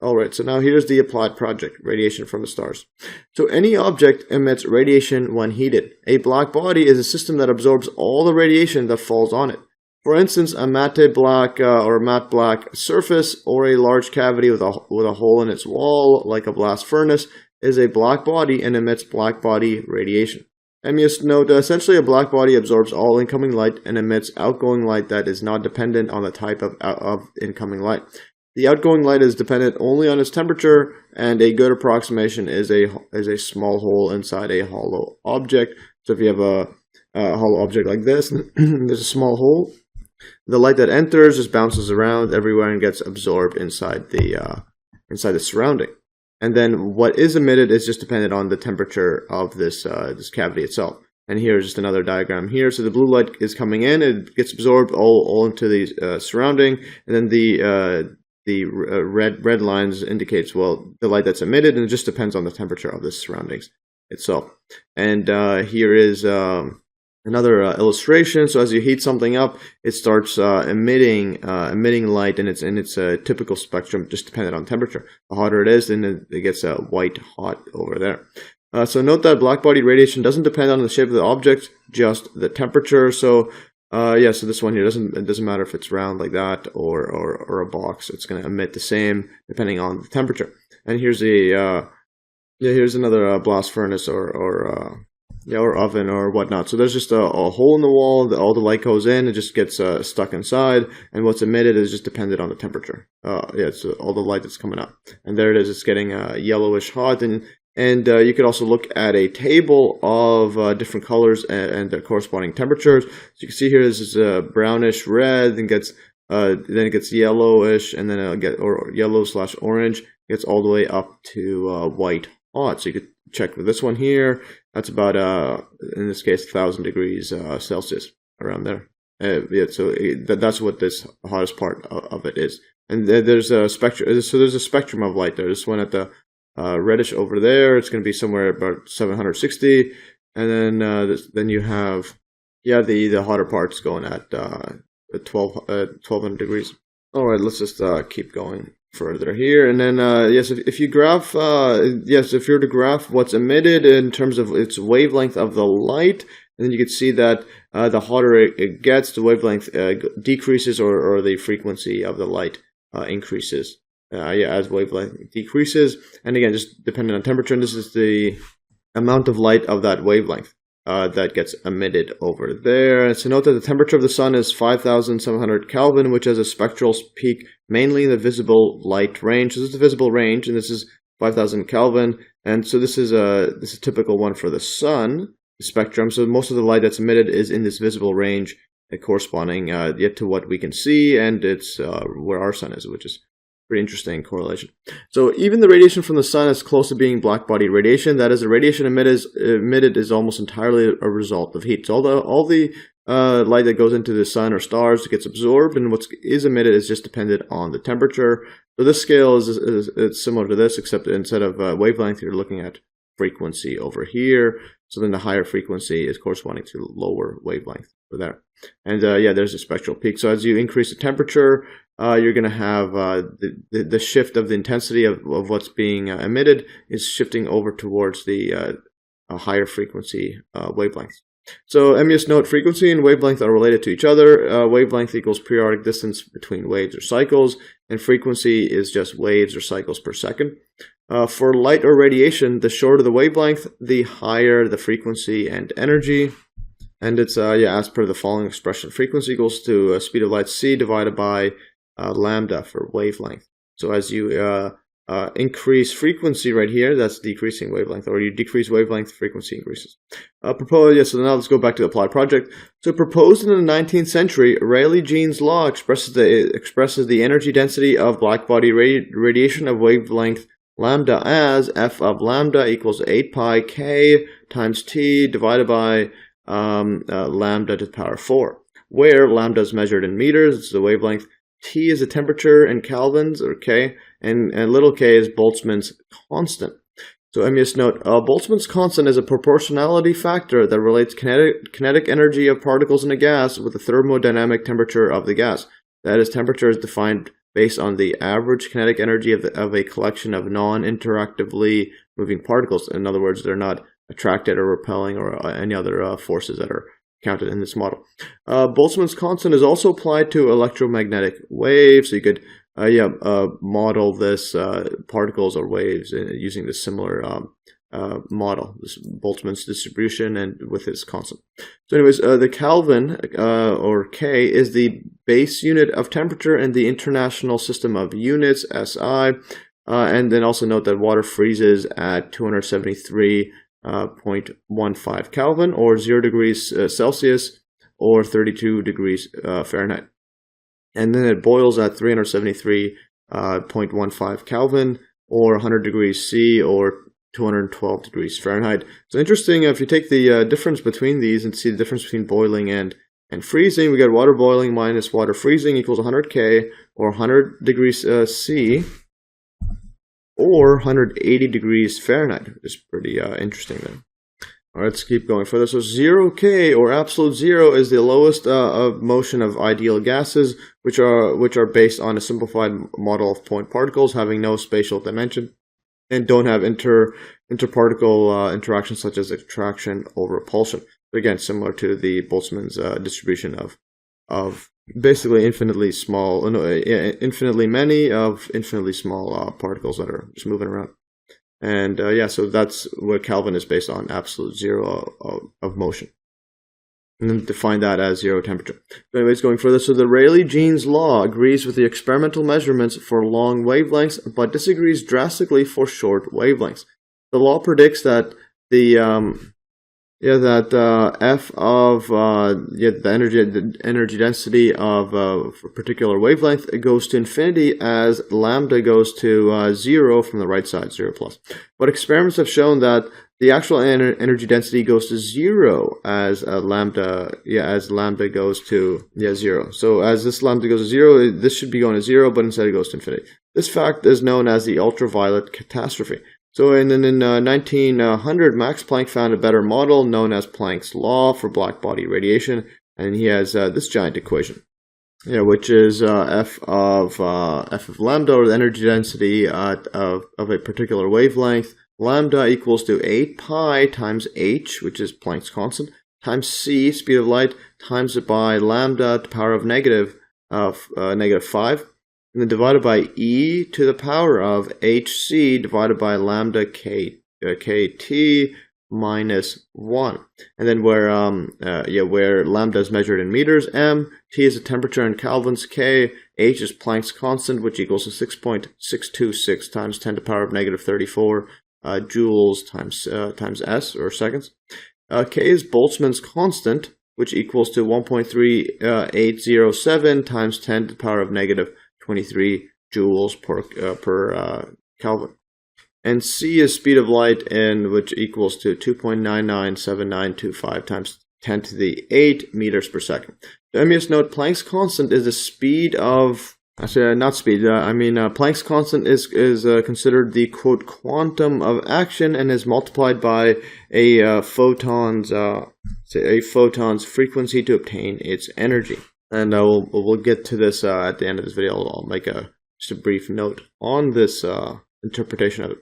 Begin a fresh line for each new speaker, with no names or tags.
Alright, so now here's the applied project, radiation from the stars. So any object emits radiation when heated. A black body is a system that absorbs all the radiation that falls on it. For instance, a matte black or matte black surface or a large cavity with a hole in its wall, like a blast furnace, is a black body and emits black body radiation. And just note, essentially a black body absorbs all incoming light and emits outgoing light that is not dependent on the type of incoming light. The outgoing light is dependent only on its temperature, and a good approximation is a small hole inside a hollow object. So if you have a hollow object like this, there's a small hole. The light that enters just bounces around everywhere and gets absorbed inside the surrounding. And then what is emitted is just dependent on the temperature of this cavity itself. And here's just another diagram here. So the blue light is coming in, it gets absorbed all into the surrounding, and then the red lines indicates, well, the light that's emitted, and it just depends on the temperature of the surroundings itself. And here is another illustration. So as you heat something up, it starts emitting light, and it's in its typical spectrum, just dependent on temperature. The hotter it is, then it gets white hot over there. So note that blackbody radiation doesn't depend on the shape of the object, just the temperature. So so this one here doesn't matter if it's round like that or a box. It's going to emit the same depending on the temperature. And here's here's another blast furnace or oven or whatnot. So there's just a hole in the wall. All the light goes in. It just gets stuck inside, and what's emitted is just dependent on the temperature. It's all the light that's coming up, and there it is. It's getting yellowish hot, and you could also look at a table of different colors and their corresponding temperatures. So you can see here this is brownish red, then it gets yellowish, and then it'll get yellow/orange. Gets all the way up to white hot. So you could check with this one here. That's about in this case 1,000 degrees Celsius around there. So that's what this hottest part of it is. And there's a spectrum. So there's a spectrum of light there. This one at the reddish over there, it's going to be somewhere about 760, and then you have the hotter parts going at 1200 degrees. All right, let's just keep going further here, and then if you graph if you were to graph what's emitted in terms of its wavelength of the light, and then you can see that the hotter it gets, the wavelength decreases, or the frequency of the light increases. As wavelength decreases, and again, just depending on temperature, and this is the amount of light of that wavelength that gets emitted over there. And so note that the temperature of the sun is 5,700 Kelvin, which has a spectral peak mainly in the visible light range. So this is the visible range, and this is 5,000 Kelvin, and so this is a typical one for the sun spectrum. So most of the light that's emitted is in this visible range, corresponding yet to what we can see, and it's where our sun is, which is pretty interesting correlation. So even the radiation from the sun is close to being blackbody radiation. That is, the radiation emitted is almost entirely a result of heat. So all the light that goes into the sun or stars gets absorbed, and what is emitted is just dependent on the temperature. So this scale is similar to this, except instead of wavelength, you're looking at frequency over here. So then the higher frequency is corresponding to lower wavelength over there. And there's a spectral peak. So as you increase the temperature, you're going to have the shift of the intensity of what's being emitted is shifting over towards the higher frequency wavelengths. So MES note, frequency and wavelength are related to each other. Wavelength equals periodic distance between waves or cycles, and frequency is just waves or cycles per second. For light or radiation, the shorter the wavelength, the higher the frequency and energy. And it's as per the following expression: frequency equals to speed of light c divided by lambda for wavelength. So as you increase frequency right here, that's decreasing wavelength, or you decrease wavelength, frequency increases. So now let's go back to the applied project. So proposed in the 19th century, Rayleigh-Jeans Law expresses the energy density of blackbody radiation of wavelength lambda as f of lambda equals 8 pi k times t divided by lambda to the power 4, where lambda is measured in meters, it's the wavelength, T is the temperature in kelvins, or K, and little k is Boltzmann's constant. So MES note, Boltzmann's constant is a proportionality factor that relates kinetic energy of particles in a gas with the thermodynamic temperature of the gas. That is, temperature is defined based on the average kinetic energy of a collection of non-interactively moving particles. In other words, they're not attracted or repelling or any other forces that are counted in this model. Boltzmann's constant is also applied to electromagnetic waves. So you could model this particles or waves using this similar model, this Boltzmann's distribution, and with its constant. So anyways, the Kelvin, or K, is the base unit of temperature in the International System of Units, SI. And then also note that water freezes at 273.15 Kelvin, or 0 degrees Celsius, or 32 degrees Fahrenheit. And then it boils at 373.15 Kelvin, or 100 degrees C, or 212 degrees Fahrenheit. So interesting, if you take the difference between these and see the difference between boiling and freezing, we get water boiling minus water freezing equals 100 K, or 100 degrees C, or 180 degrees Fahrenheit. It's pretty interesting there. All right, let's keep going further. So 0 K, or absolute zero, is the lowest of motion of ideal gases, which are based on a simplified model of point particles having no spatial dimension and don't have interparticle interactions such as attraction or repulsion. So again, similar to the Boltzmann's distribution of basically infinitely many of infinitely small particles that are just moving around. And so that's what Kelvin is based on, absolute zero of motion. And then define that as zero temperature. So anyways, going further, so the Rayleigh-Jeans Law agrees with the experimental measurements for long wavelengths, but disagrees drastically for short wavelengths. The law predicts that the F of the energy density of a particular wavelength goes to infinity as lambda goes to 0 from the right side, 0 plus. But experiments have shown that the actual energy density goes to 0 as lambda goes to 0. So as this lambda goes to 0, this should be going to 0, but instead it goes to infinity. This fact is known as the ultraviolet catastrophe. So in 1900, Max Planck found a better model known as Planck's law for blackbody radiation, and he has this giant equation, which is f of lambda, or the energy density of a particular wavelength. Lambda equals to 8 pi times h, which is Planck's constant, times c, speed of light, times it by lambda to the power of negative 5, and then divided by e to the power of hc divided by lambda kt minus 1. And then where lambda is measured in meters, m, t is the temperature in kelvins, k, h is Planck's constant, which equals to 6.626 times 10 to the power of negative 34 joules times s, or seconds. K is Boltzmann's constant, which equals to 1.3807 times 10 to the power of negative 23 joules per Kelvin. And c is speed of light, which equals to 2.997925 times 10 to the 8 meters per second. Let me just note, Planck's constant is the speed of, Planck's constant is considered the, quote, quantum of action, and is multiplied by a photon's frequency to obtain its energy. And we'll get to this at the end of this video. I'll make just a brief note on this interpretation of it.